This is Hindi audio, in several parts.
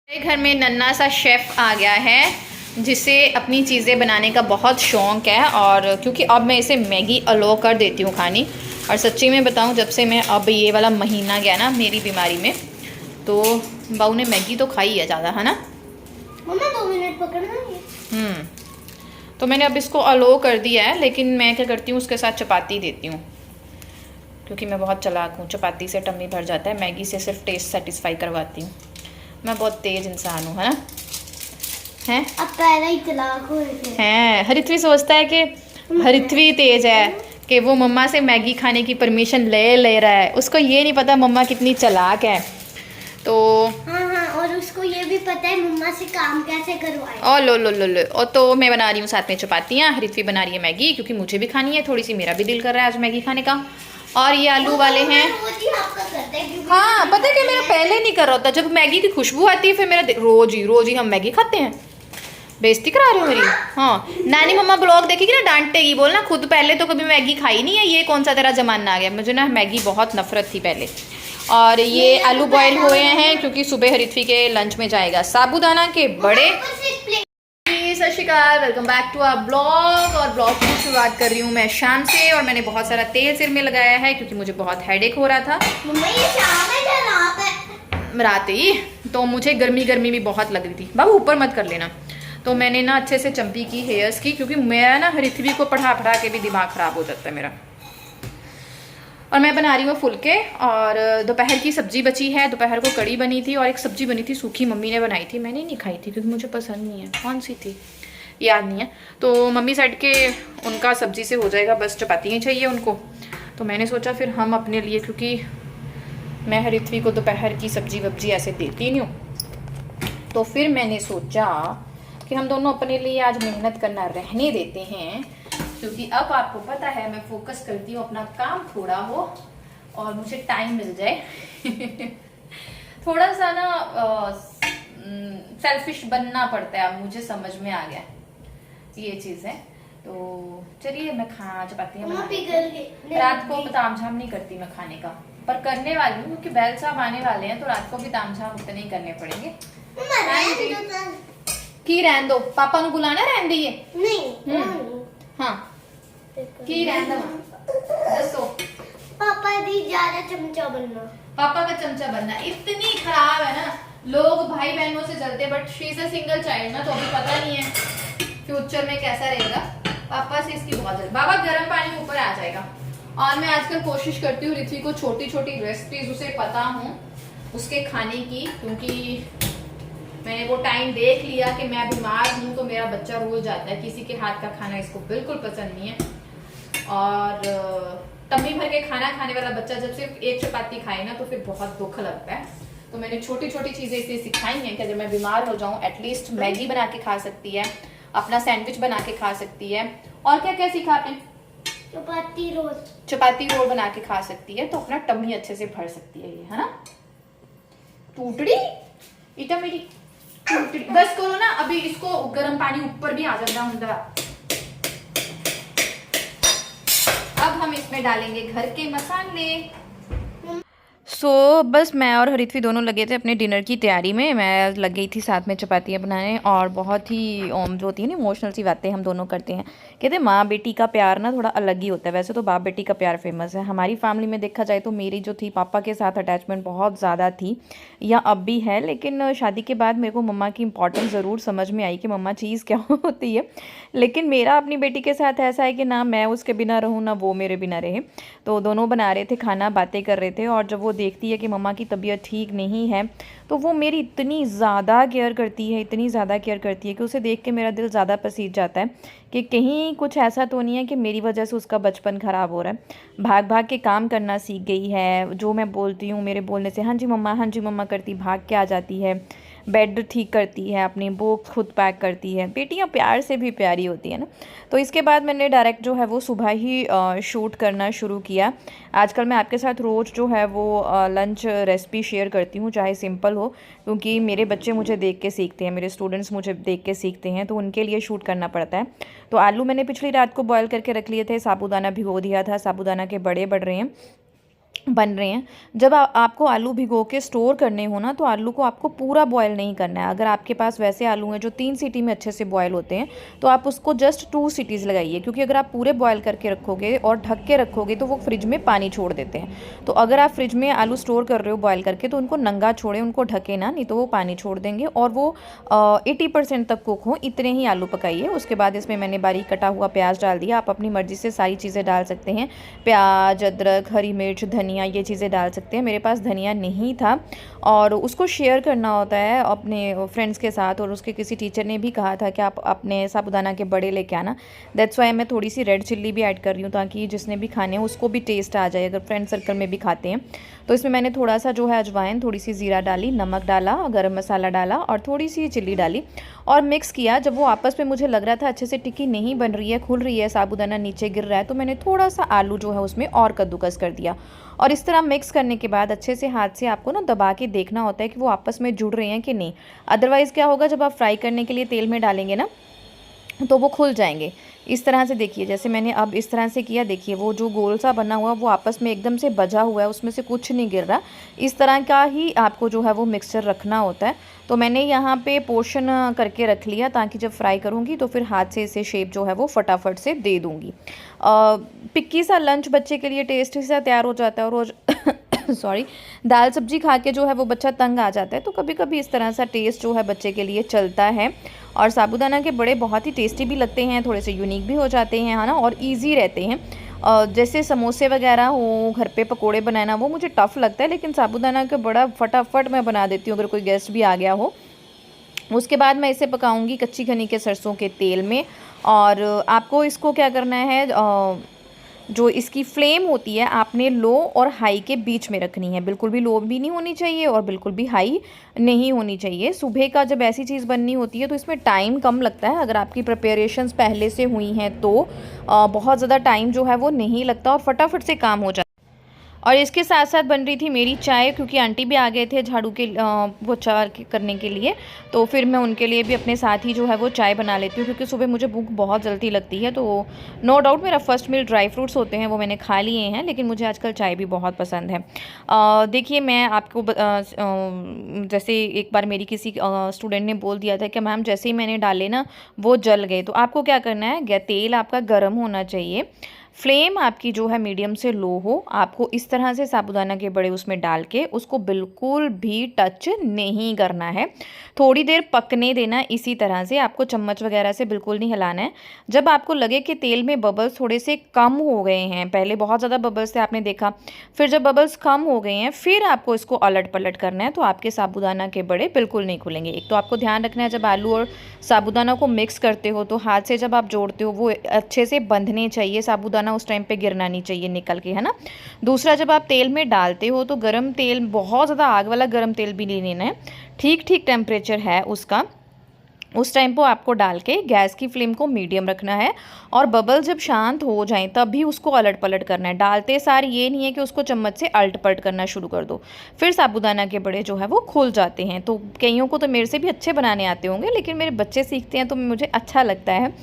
मेरे घर में नन्ना सा शेफ़ आ गया है जिसे अपनी चीज़ें बनाने का बहुत शौक़ है। और क्योंकि अब मैं इसे मैगी अलो कर देती हूँ खानी। और सच्ची में बताऊँ, जब से मैं अब ये वाला महीना गया ना मेरी बीमारी में, तो बाऊ ने मैगी तो खाई है ज़्यादा, है ना मम्मा 2 मिनट पकड़ना है। तो मैंने अब इसको अलो कर दिया है। लेकिन मैं क्या करती हूँ, उसके साथ चपाती देती हूँ, क्योंकि मैं बहुत चालाक हूँ। चपाती से टम्मी भर जाता है, मैगी से सिर्फ टेस्ट सेटिस्फाई करवाती हूँ। मैं बहुत तेज़ इंसान हूँ, है ना। हैं अब पहले ही चालाक हो हैं। हरिथ्वी सोचता है कि हरिथ्वी तेज़ है कि वो मम्मा से मैगी खाने की परमिशन ले रहा है। उसको ये नहीं पता मम्मा कितनी चालाक है। तो हाँ, और उसको ये भी पता है मम्मा से काम कैसे करवाए। और लो और तो मैं बना रही हूँ साथ में चपातियाँ, हरिथ्वी बना रही है मैगी, क्योंकि मुझे भी खानी है थोड़ी सी। मेरा भी दिल कर रहा है आज मैगी खाने का। और ये आलू वाले हैं। हाँ, पता है कि मेरा पहले नहीं कर रहा होता। जब मैगी की खुशबू आती है फिर मेरा रोज ही हम मैगी खाते हैं। बेइज्जती करा रहे हो मेरी। हाँ, नानी मम्मा ब्लॉग देखेगी ना डांटेगी, बोलना खुद पहले तो कभी मैगी खाई नहीं है, ये कौन सा तेरा जमाना आ गया। मुझे ना मैगी बहुत नफरत थी पहले। और ये आलू बॉयल हुए हैं क्योंकि सुबह हरिथ्वी के लंच में जाएगा साबूदाना के बड़े। Sat Sri Akal, welcome back to our blog. और ब्लॉग की शुरुआत कर रही हूँ मैं शाम से। और मैंने बहुत सारा तेल सिर में लगाया है क्योंकि मुझे बहुत हेडेक हो रहा था। ये शाम है या रात है? रात ही तो मुझे गर्मी भी बहुत लग रही थी। बाबू ऊपर मत कर लेना। तो मैंने ना अच्छे से चंपी की, हेयर्स की, क्योंकि मेरा ना हरिथ्वी को पढ़ा के भी दिमाग ख़राब हो जाता है मेरा। और मैं बना रही हूँ फुलके। और दोपहर की सब्जी बची है। दोपहर को कड़ी बनी थी और एक सब्जी बनी थी सूखी, मम्मी ने बनाई थी। मैंने नहीं खाई थी क्योंकि मुझे पसंद नहीं है। कौन सी थी याद नहीं है। तो मम्मी साइड के उनका सब्जी से हो जाएगा, बस चपाती ही चाहिए उनको। तो मैंने सोचा फिर हम अपने लिए, क्योंकि मैं हरिथ्वी को दोपहर की सब्जी वब्जी ऐसे देती नहीं हूँ, तो फिर मैंने सोचा कि हम दोनों अपने लिए आज मेहनत करना रहने देते हैं। क्योंकि अब आपको पता है मैं फोकस करती हूँ अपना काम थोड़ा हो और मुझे टाइम मिल जाए। थोड़ा सा ना सेल्फिश बनना पड़ता है, अब मुझे समझ में आ गया ये चीज है। तो चलिए मैं चपातियाँ बना। रात को तामझाम नहीं करती मैं खाने का, पर करने वाली हूँ क्योंकि बैल साहब आने वाले हैं, तो रात को भी तामझाम उतने ही करने पड़ेंगे। की रहन दो, पापा को बुलाना रहन दीजिए। नहीं हाँ की रहन दो। दसो पापा दी ज्यादा चमचा बनना। पापा का चमचा बनना इतनी खराब है ना। लोग भाई बहनों से जलते, but she is a single child ना, तो अभी पता नहीं है फ्यूचर में कैसा रहेगा। पापा से इसकी बहुत जल्द। बाबा गर्म पानी ऊपर आ जाएगा। और मैं आजकल कोशिश करती हूँ रिथ्वी को छोटी छोटी रेसिपीज उसे पता हूँ उसके खाने की, क्योंकि मैंने वो टाइम देख लिया कि मैं बीमार हूँ तो मेरा बच्चा रोज जाता है। किसी के हाथ का खाना इसको बिल्कुल पसंद नहीं है। और टम्मी भर के खाना खाने वाला बच्चा जब सिर्फ एक चपाती खाए ना तो फिर बहुत दुख लगता है। तो मैंने छोटी छोटी चीजें इसे सिखाई हैं कि अगर मैं बीमार हो जाऊं एटलीस्ट मैगी बना के खा सकती है, अपना सैंडविच बना के खा सकती है। और क्या क्या सीखा आपने? चपाती रोल बना के खा सकती है, तो अपना टम्मी अच्छे से भर सकती है ये, है ना। टूटड़ी इटा मेरी टूटड़ी। बस करो ना, अभी इसको गर्म पानी ऊपर भी आ जाता हूँ। अब हम इसमें डालेंगे घर के मसाले। बस मैं और हरिथ्वी दोनों लगे थे अपने डिनर की तैयारी में। मैं लग गई थी साथ में चपातियाँ बनाने। और बहुत ही जो होती है ना इमोशनल सी बातें हम दोनों करते हैं। कहते माँ बेटी का प्यार ना थोड़ा अलग ही होता है। वैसे तो बाप बेटी का प्यार फेमस है हमारी फैमिली में, देखा जाए तो मेरी जो थी पापा के साथ अटैचमेंट बहुत ज़्यादा थी, या अब भी है। लेकिन शादी के बाद मेरे को मम्मा की इंपॉर्टेंस ज़रूर समझ में आई कि मम्मा चीज़ क्या होती है। लेकिन मेरा अपनी बेटी के साथ ऐसा है कि ना मैं उसके बिना रहूँ ना वो मेरे बिना रहे। तो दोनों बना रहे थे खाना, बातें कर रहे थे। और जब वो देखती है कि मम्मा की तबीयत ठीक नहीं है तो वो मेरी इतनी ज़्यादा केयर करती है, इतनी ज़्यादा केयर करती है कि उसे देख के मेरा दिल ज़्यादा पसीज जाता है कि कहीं कुछ ऐसा तो नहीं है कि मेरी वजह से उसका बचपन ख़राब हो रहा है। भाग भाग के काम करना सीख गई है। जो मैं बोलती हूँ मेरे बोलने से हाँ जी मम्मा करती भाग के आ जाती है। बेड ठीक करती है, अपनी बुक खुद पैक करती है। बेटियां प्यार से भी प्यारी होती है ना। तो इसके बाद मैंने डायरेक्ट जो है वो सुबह ही शूट करना शुरू किया। आजकल मैं आपके साथ रोज़ जो है वो लंच रेसिपी शेयर करती हूँ, चाहे सिंपल हो, क्योंकि मेरे बच्चे मुझे देख के सीखते हैं, मेरे स्टूडेंट्स मुझे देख के सीखते हैं, तो उनके लिए शूट करना पड़ता है। तो आलू मैंने पिछली रात को बॉयल करके रख लिए थे, साबूदाना भिगो दिया था, साबूदाना के बड़े बढ़ रहे हैं। बन रहे हैं। जब आपको आलू भिगो के स्टोर करने हो ना, तो आलू को आपको पूरा बॉयल नहीं करना है। अगर आपके पास वैसे आलू हैं जो 3 सीटी में अच्छे से बॉयल होते हैं, तो आप उसको जस्ट 2 सीटीज़ लगाइए, क्योंकि अगर आप पूरे बॉयल करके रखोगे और ढक के रखोगे तो वो फ्रिज में पानी छोड़ देते हैं। तो अगर आप फ्रिज में आलू स्टोर कर रहे हो बॉयल करके, तो उनको नंगा छोड़ें, उनको ढके ना, नहीं तो वो पानी छोड़ देंगे और वो 80% तक कुक हो, इतने ही आलू पकाइए। उसके बाद इसमें मैंने बारीक कटा हुआ प्याज डाल दिया। आप अपनी मर्ज़ी से सारी चीज़ें डाल सकते हैं, प्याज, अदरक, हरी मिर्च, धनिया, ये चीज़ें डाल सकते हैं। मेरे पास धनिया नहीं था और उसको शेयर करना होता है अपने फ्रेंड्स के साथ, और उसके किसी टीचर ने भी कहा था कि आप अपने साबूदाना के बड़े लेके आना। दैट्स वाई मैं थोड़ी सी रेड चिल्ली भी ऐड कर रही हूँ, ताकि जिसने भी खाने हैं उसको भी टेस्ट आ जाए, अगर फ्रेंड सर्कल में भी खाते हैं। तो इसमें मैंने थोड़ा सा जो है अजवाइन, थोड़ी सी ज़ीरा डाली, नमक डाला, गरम मसाला डाला और थोड़ी सी चिल्ली डाली और मिक्स किया। जब वो आपस में मुझे लग रहा था अच्छे से टिक्की नहीं बन रही है, खुल रही है, साबूदाना नीचे गिर रहा है, तो मैंने थोड़ा सा आलू जो है उसमें और कद्दूकस कर दिया। और इस तरह मिक्स करने के बाद अच्छे से हाथ से आपको ना दबा के देखना होता है कि वो आपस में जुड़ रहे हैं कि नहीं। अदरवाइज़ क्या होगा, जब आप फ्राई करने के लिए तेल में डालेंगे ना, तो वो खुल जाएंगे। इस तरह से देखिए, जैसे मैंने अब इस तरह से किया, देखिए वो जो गोल सा बना हुआ वो आपस में एकदम से बजा हुआ है, उसमें से कुछ नहीं गिर रहा। इस तरह का ही आपको जो है वो मिक्सचर रखना होता है। तो मैंने यहाँ पे पोर्शन करके रख लिया, ताकि जब फ्राई करूँगी तो फिर हाथ से इसे शेप जो है वो फटाफट से दे दूँगी। पिक्की सा लंच बच्चे के लिए टेस्टी सा तैयार हो जाता है। और रोज़ सॉरी, दाल सब्जी खा के जो है वो बच्चा तंग आ जाता है, तो कभी कभी इस तरह सा टेस्ट जो है बच्चे के लिए चलता है। और साबूदाना के बड़े बहुत ही टेस्टी भी लगते हैं, थोड़े से यूनिक भी हो जाते हैं, है ना, और इजी रहते हैं। जैसे समोसे वगैरह हो, घर पे पकोड़े बनाना, वो मुझे टफ़ लगता है, लेकिन साबूदाना का बड़ा फटाफट मैं बना देती हूँ अगर कोई गेस्ट भी आ गया हो। उसके बाद मैं इसे पकाऊंगी कच्ची घनी के सरसों के तेल में। और आपको इसको क्या करना है, जो इसकी फ्लेम होती है आपने लो और हाई के बीच में रखनी है। बिल्कुल भी लो भी नहीं होनी चाहिए और बिल्कुल भी हाई नहीं होनी चाहिए। सुबह का जब ऐसी चीज़ बननी होती है तो इसमें टाइम कम लगता है। अगर आपकी प्रिपरेशंस पहले से हुई हैं तो बहुत ज़्यादा टाइम जो है वो नहीं लगता और फटाफट से काम हो जाता है। और इसके साथ साथ बन रही थी मेरी चाय, क्योंकि आंटी भी आ गए थे झाड़ू के पोछा करने के लिए। तो फिर मैं उनके लिए भी अपने साथ ही जो है वो चाय बना लेती हूँ, क्योंकि सुबह मुझे भूख बहुत जल्दी लगती है। तो नो डाउट मेरा फर्स्ट मील ड्राई फ्रूट्स होते हैं, वो मैंने खा लिए हैं, लेकिन मुझे आजकल चाय भी बहुत पसंद है। देखिए मैं आपको जैसे एक बार मेरी किसी स्टूडेंट ने बोल दिया था कि मैम जैसे ही मैंने डाले ना वो जल गए। तो आपको क्या करना है, तेल आपका गर्म होना चाहिए, फ्लेम आपकी जो है मीडियम से लो हो। आपको इस तरह से साबूदाना के बड़े उसमें डाल के उसको बिल्कुल भी टच नहीं करना है, थोड़ी देर पकने देना। इसी तरह से आपको चम्मच वगैरह से बिल्कुल नहीं हिलाना है। जब आपको लगे कि तेल में बबल्स थोड़े से कम हो गए हैं, पहले बहुत ज़्यादा बबल्स थे आपने देखा, फिर जब बबल्स कम हो गए हैं फिर आपको इसको अलट पलट करना है, तो आपके साबूदाना के बड़े बिल्कुल नहीं खुलेंगे। एक तो आपको ध्यान रखना है, जब आलू और साबूदाना को मिक्स करते हो तो हाथ से जब आप जोड़ते हो वो अच्छे से बंधने चाहिए, साबूदाना उस टाइम पे गिरना नहीं चाहिए निकल के, है ना। दूसरा, जब आप तेल में डालते हो तो गरम तेल, बहुत ज़्यादा आग वाला गरम तेल भी नहीं लेना है, ठीक ठीक टेम्परेचर है उसका, उस टाइम पर आपको डाल के गैस की फ्लेम को मीडियम रखना है। और बबल जब शांत हो जाएं तभी उसको अलट पलट करना है। डालते सार ये नहीं है कि उसको चम्मच से अलट पलट करना शुरू कर दो, फिर साबूदाना के बड़े जो है वो खुल जाते हैं। तो कईयों को तो मेरे से भी अच्छे बनाने आते होंगे, लेकिन मेरे बच्चे सीखते हैं तो मुझे अच्छा लगता है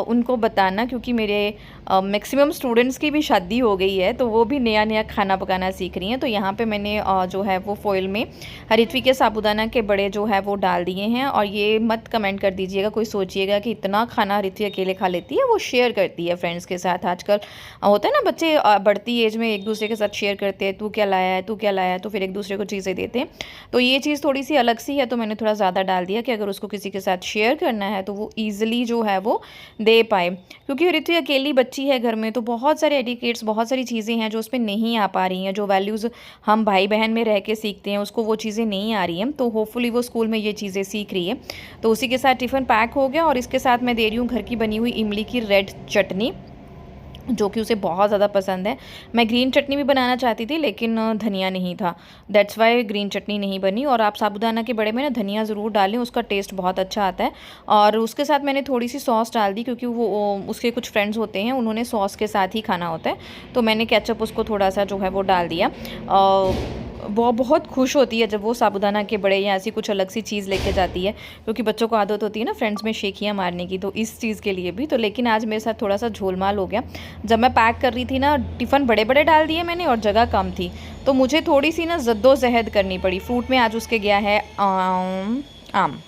उनको बताना, क्योंकि मेरे मैक्सिमम स्टूडेंट्स की भी शादी हो गई है, तो वो भी नया नया खाना पकाना सीख रही हैं। तो यहाँ पे मैंने जो है वो फॉइल में हरित्वी के साबूदाना के बड़े जो है वो डाल दिए हैं। और ये मत कमेंट कर दीजिएगा, कोई सोचिएगा कि इतना खाना हरित्वी अकेले खा लेती है, वो शेयर करती है फ्रेंड्स के साथ। आजकल होता है ना, बच्चे बढ़ती एज में एक दूसरे के साथ शेयर करते हैं, तू क्या लाया है, तू क्या लाया है, तो फिर एक दूसरे को चीज़ें देते हैं। तो ये चीज़ थोड़ी सी अलग सी है, तो मैंने थोड़ा ज़्यादा डाल दिया कि अगर उसको किसी के साथ शेयर करना है तो वो ईजिली जो है वो दे पाए। क्योंकि हरित्वी अकेली बच्ची है घर में, तो बहुत सारे एडिकेट्स, बहुत सारी चीज़ें हैं जो उस पर नहीं आ पा रही हैं, जो वैल्यूज़ हम भाई बहन में रह के सीखते हैं उसको वो चीज़ें नहीं आ रही हैं। तो होपफुली वो स्कूल में ये चीज़ें सीख रही है। तो उसी के साथ टिफ़िन पैक हो गया और इसके साथ मैं दे रही हूँ घर की बनी हुई इमली की रेड चटनी, जो कि उसे बहुत ज़्यादा पसंद है। मैं ग्रीन चटनी भी बनाना चाहती थी लेकिन धनिया नहीं था, दैट्स वाई ग्रीन चटनी नहीं बनी। और आप साबूदाना के बड़े में ना धनिया ज़रूर डालें, उसका टेस्ट बहुत अच्छा आता है। और उसके साथ मैंने थोड़ी सी सॉस डाल दी, क्योंकि वो उसके कुछ फ्रेंड्स होते हैं, उन्होंने सॉस के साथ ही खाना होता है, तो मैंने केचप उसको थोड़ा सा जो है वो डाल दिया। वो बहुत खुश होती है जब वो साबूदाना के बड़े या ऐसी कुछ अलग सी चीज़ लेके जाती है, क्योंकि बच्चों को आदत होती है ना फ्रेंड्स में शेखियाँ मारने की, तो इस चीज़ के लिए भी। तो लेकिन आज मेरे साथ थोड़ा सा झोलमाल हो गया। जब मैं पैक कर रही थी ना, टिफ़िन बड़े बड़े डाल दिए मैंने और जगह कम थी, तो मुझे थोड़ी सी ना जद्दोजहद करनी पड़ी। फ्रूट में आज उसके गया है आम,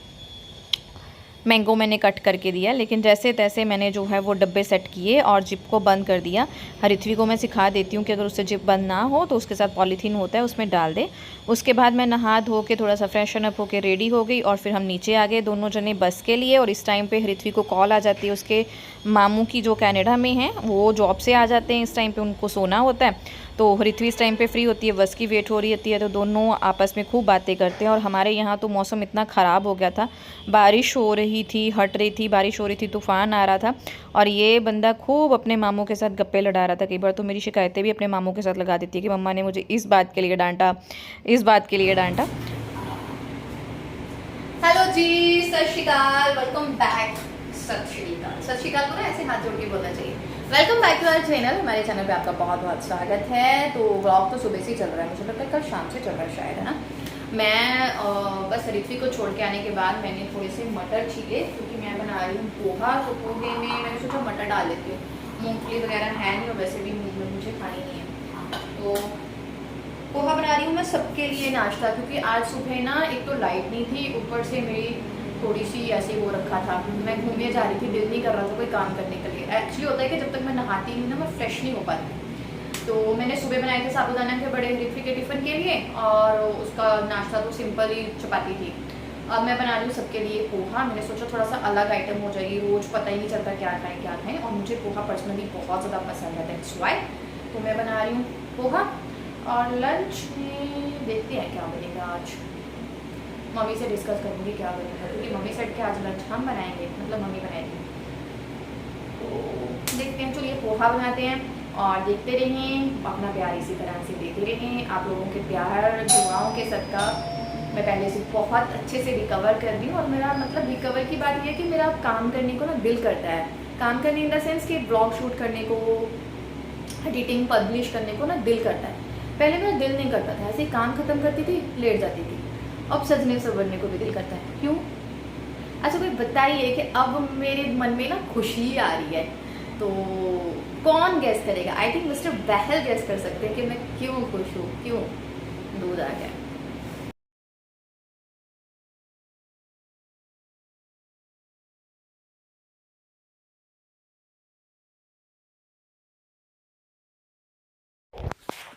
मैंगो मैंने कट करके दिया, लेकिन जैसे तैसे मैंने जो है वो डब्बे सेट किए और जिप को बंद कर दिया। हरिथ्वी को मैं सिखा देती हूँ कि अगर उससे जिप बंद ना हो तो उसके साथ पॉलीथीन होता है उसमें डाल दे। उसके बाद मैं नहा धो के थोड़ा सा फ्रेशन अप होके रेडी हो गई और फिर हम नीचे आ गए दोनों जने बस के लिए। और इस टाइम पे हरिथ्वी को कॉल आ जाती है उसके मामू की जो कनाडा में हैं, वो जॉब से आ जाते हैं, इस टाइम पे उनको सोना होता है। तो हरिथ्वी इस टाइम पे फ्री होती है, बस की वेट हो रही होती है, तो दोनों आपस में खूब बातें करते हैं। और हमारे यहाँ तो मौसम इतना ख़राब हो गया था, बारिश हो रही थी, हट रही थी, बारिश हो रही थी, तूफ़ान आ रहा था। और ये बंदा खूब अपने मामों के साथ गप्पे लड़ा रहा था। कई बार तो मेरी शिकायतें भी अपने मामों के साथ लगा देती है कि मम्मा ने मुझे इस बात के लिए डांटा, इस बात के लिए डांटा। हेलो जी, सत श्री अकाल, वेलकम बैक। सत श्री अकाल को ना ऐसे हाथ जोड़ के बोलना चाहिए। Welcome back to our channel. हमारे चैनल पे आपका बहुत बहुत स्वागत है। तो व्लॉग तो सुबह से ही चल रहा है, मुझे लगता है कल शाम से चल रहा है शायद, है ना। मैं बस हरिथ्वी को छोड़ के आने के बाद मैंने थोड़े से मटर छीले, क्योंकि मैं बना रही हूँ पोहा। तो पोहे में मैंने सोचा मटर डाल देती हूँ, मूँगफली वगैरह है नहीं और वैसे भी मुझे खानी नहीं है। तो पोहा बना रही हूँ मैं सबके लिए नाश्ता, क्योंकि आज सुबह ना एक तो लाइट नहीं थी, ऊपर से मेरी थोड़ी सी ऐसे वो रखा था, मैं घूमने जा रही थी, दिल नहीं कर रहा था कोई काम करने के लिए। एक्चुअली होता है कि जब तक मैं नहाती नहीं ना, मैं फ्रेश नहीं हो पाती। तो मैंने सुबह बनाए थे साबूदाना के बड़े हरिथ्वी के टिफ़िन के लिए, और उसका नाश्ता तो सिंपल ही चपाती थी। अब मैं बना रही हूँ सबके लिए पोहा। मैंने सोचा थोड़ा सा अलग आइटम हो जाएगी, रोज़ पता ही नहीं चलता क्या खाएं, और मुझे पोहा पर्सनली बहुत ज़्यादा पसंद है, दैट्स वाई। तो मैं बना रही हूँ पोहा। और लंच में देखते हैं क्या बनेगा आज, मम्मी से डिस्कस करूँगी क्या बनेगा, क्योंकि मम्मी सेट के आज लंच हम बनाएंगे, मतलब मम्मी बनाएगी। तो देखते हैं, चलिए पोहा बनाते हैं और देखते रहें, अपना प्यार इसी तरह से देते रहें। आप लोगों के प्यार दुआओं के सदका मैं पहले से बहुत अच्छे से रिकवर कर रही हूँ। और मेरा मतलब रिकवर की बात यह है कि मेरा काम करने को ना दिल करता है, काम करने इन द सेंस कि ब्लॉग शूट करने को, एडिटिंग पब्लिश करने को ना दिल करता है। पहले मेरा दिल नहीं करता था, ऐसे ही काम खत्म करती थी, लेट जाती थी। अब सजने संवरने को भी दिल करता है, क्यों? अच्छा कोई बताइए कि अब मेरे मन में ना खुशी आ रही है, तो कौन गैस करेगा? I think mister Bahl guess कर सकते हैं कि मैं क्यों खुश हूँ, क्यों दूध आ गया।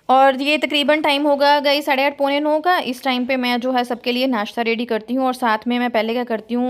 और ये तकरीबन टाइम होगा गई 8:30 पौने 9 का। इस टाइम पे मैं जो है सबके लिए नाश्ता रेडी करती हूँ, और साथ में मैं पहले क्या करती हूँ,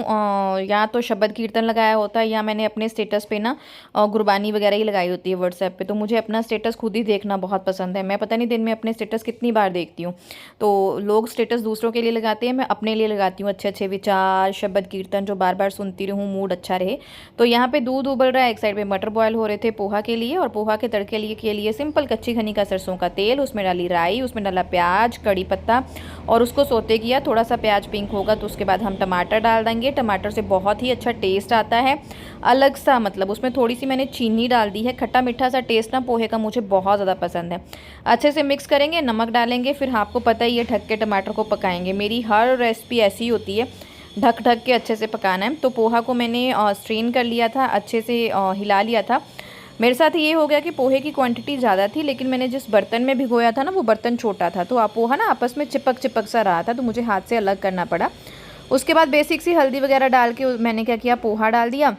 या तो शब्द कीर्तन लगाया होता है, या मैंने अपने स्टेटस पे ना गुरबानी वगैरह ही लगाई होती है व्हाट्सएप पे। तो मुझे अपना स्टेटस खुद ही देखना बहुत पसंद है। मैं पता नहीं दिन में अपने स्टेटस कितनी बार देखती हूँ। तो लोग स्टेटस दूसरों के लिए लगाते हैं, मैं अपने लिए लगाती हूँ अच्छे अच्छे विचार, शब्द कीर्तन जो बार बार सुनती रहूँ, मूड अच्छा रहे। तो यहाँ पे दूध उबल रहा है, एक साइड पे मटर बॉयल हो रहे थे पोहा के लिए, और पोहा के तड़के के लिए सिंपल कच्ची घनी का सरसों का तेल, उसमें डाली राई, उसमें डाला प्याज, कड़ी पत्ता, और उसको सोते किया। थोड़ा सा प्याज पिंक होगा तो उसके बाद हम टमाटर डाल देंगे। टमाटर से बहुत ही अच्छा टेस्ट आता है, अलग सा, मतलब उसमें थोड़ी सी मैंने चीनी डाल दी है। खट्टा मीठा सा टेस्ट ना पोहे का मुझे बहुत ज़्यादा पसंद है। अच्छे से मिक्स करेंगे, नमक डालेंगे, फिर आपको पता ही है ढक के टमाटर को पकाएंगे। मेरी हर रेसिपी ऐसी होती है, ढक ढक के अच्छे से पकाना है। तो पोहा को मैंने स्ट्रेन कर लिया था, अच्छे से हिला लिया था। मेरे साथ ये हो गया कि पोहे की क्वांटिटी ज़्यादा थी, लेकिन मैंने जिस बर्तन में भिगोया था ना वो बर्तन छोटा था, तो पोहा ना आपस में चिपक चिपक सा रहा था, तो मुझे हाथ से अलग करना पड़ा। उसके बाद बेसिक सी हल्दी वगैरह डाल के मैंने क्या किया, पोहा डाल दिया,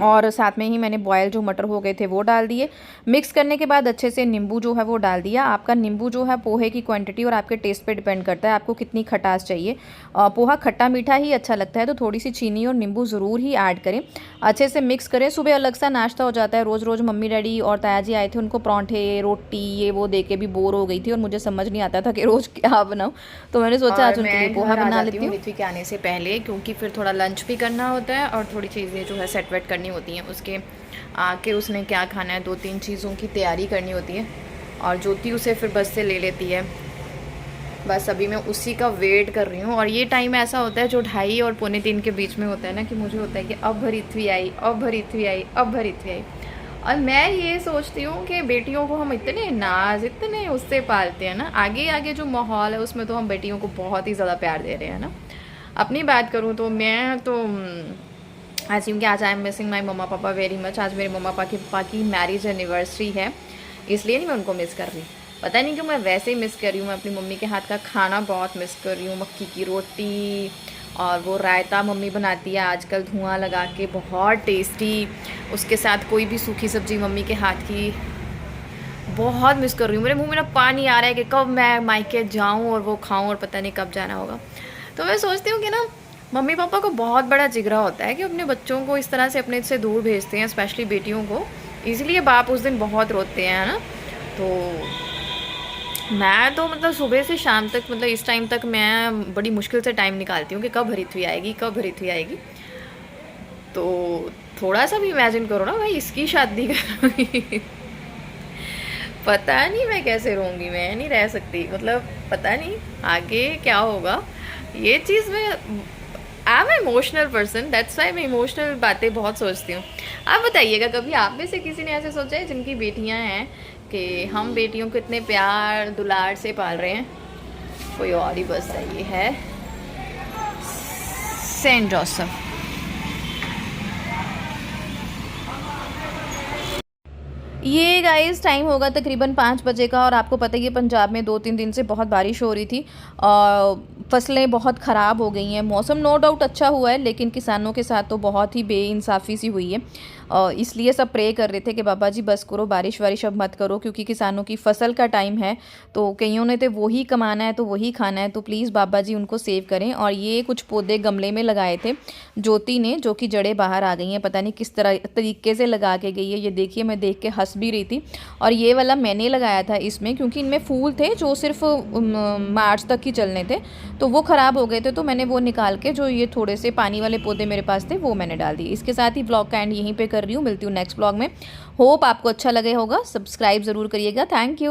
और साथ में ही मैंने बॉयल जो मटर हो गए थे वो डाल दिए। मिक्स करने के बाद अच्छे से नींबू जो है वो डाल दिया। आपका नींबू जो है पोहे की क्वांटिटी और आपके टेस्ट पे डिपेंड करता है, आपको कितनी खटास चाहिए। पोहा खट्टा मीठा ही अच्छा लगता है, तो थोड़ी सी चीनी और नींबू ज़रूर ही ऐड करें, अच्छे से मिक्स करें। सुबह अलग सा नाश्ता हो जाता है, रोज़ रोज़ मम्मी डैडी और ताया जी आए थे, उनको परांठे रोटी ये वो दे के भी बोर हो गई थी, और मुझे समझ नहीं आता था कि रोज़ क्या बनाऊँ। तो मैंने सोचा आज उनके लिए पोहा बना लेती हूँ ऋत्विक के आने से पहले, क्योंकि फिर थोड़ा लंच भी करना होता है और थोड़ी चीज़ें जो है सेट वेट करनी होती हैं। उसके आके उसने क्या खाना है, 2-3 चीज़ों की तैयारी करनी होती है, और ज्योति उसे फिर बस से ले लेती है। बस अभी मैं उसी का वेट कर रही हूँ। और ये टाइम ऐसा होता है जो 2:30 और पौने 3 के बीच में होता है ना, कि मुझे होता है कि अब हरिथ्वी आई, अब हरिथ्वी आई, अब हरिथ्वी आई। और मैं ये सोचती हूँ कि बेटियों को हम इतने नाज इतने उससे पालते हैं ना, आगे आगे जो माहौल है उसमें तो हम बेटियों को बहुत ही ज़्यादा प्यार दे रहे हैं ना। अपनी बात करूँ तो मैं तो आज क्योंकि आज आई एम मिसिंग माई मम्मा पापा वेरी मच। आज मेरे मम्मा पापा की मैरिज एनिवर्सरी है, इसलिए नहीं मैं उनको मिस कर रही। पता नहीं क्यों मैं वैसे ही मिस कर रही हूँ। मैं अपनी मम्मी के हाथ का खाना बहुत मिस कर रही हूँ, मक्की की रोटी और वो रायता मम्मी बनाती है आजकल धुआं लगा के, बहुत टेस्टी। उसके साथ कोई भी सूखी सब्जी मम्मी के हाथ की, बहुत मिस कर रही हूँ। मेरे मुंह में ना पानी आ रहा है कि कब मैं मायके जाऊँ और वो खाऊँ, और पता नहीं कब जाना होगा। तो मैं सोचती हूँ कि ना मम्मी पापा को बहुत बड़ा जिगरा होता है कि अपने बच्चों को इस तरह से अपने से दूर भेजते हैं, स्पेशली बेटियों को। इसीलिए बाप उस दिन बहुत रोते हैं, है ना। तो मैं तो मतलब सुबह से शाम तक, मतलब इस टाइम तक मैं बड़ी मुश्किल से टाइम निकालती हूँ कि कब हरिथवी आएगी, कब हरिथवी आएगी। तो थोड़ा सा भी इमेजिन करो ना भाई, इसकी शादी करूँगी पता नहीं मैं कैसे रहूँगी, मैं नहीं रह सकती। मतलब पता नहीं आगे क्या होगा। ये चीज़ में I am emotional person, that's why मैं इमोशनल बातें बहुत सोचती हूँ। आप बताइएगा कभी आप में से किसी ने ऐसे सोचा है जिनकी बेटियाँ हैं कि हम बेटियों को इतने प्यार दुलार से पाल रहे हैं। कोई और ही बस है, ये है सेंट जोसेफ। ये गाइस टाइम होगा तकरीबन 5 बजे का, और आपको पता ही है पंजाब में 2-3 दिन से बहुत बारिश हो रही थी और फसलें बहुत ख़राब हो गई हैं। मौसम नो डाउट अच्छा हुआ है, लेकिन किसानों के साथ तो बहुत ही बेइंसाफ़ी सी हुई है। इसलिए सब प्रे कर रहे थे कि बाबा जी बस करो, बारिश वारिश अब मत करो, क्योंकि किसानों की फसल का टाइम है। तो कईयों ने तो वही कमाना है, तो वही खाना है, तो प्लीज़ बाबा जी उनको सेव करें। और ये कुछ पौधे गमले में लगाए थे ज्योति ने, जो कि जड़ें बाहर आ गई हैं, पता नहीं किस तरह तरीके से लगा के गई है। ये देखिए, मैं देख के हंस भी रही थी। और ये वाला मैंने लगाया था इसमें, क्योंकि इनमें फूल थे जो सिर्फ मार्च तक ही चलने थे, तो वो ख़राब हो गए थे। तो मैंने वो निकाल के जो ये थोड़े से पानी वाले पौधे मेरे पास थे वो मैंने डाल दिए। इसके साथ ही ब्लॉग का एंड यहीं पे कर रही हूँ। मिलती हूँ नेक्स्ट ब्लॉग में। होप आपको अच्छा लगे होगा। सब्सक्राइब ज़रूर करिएगा। Thank you.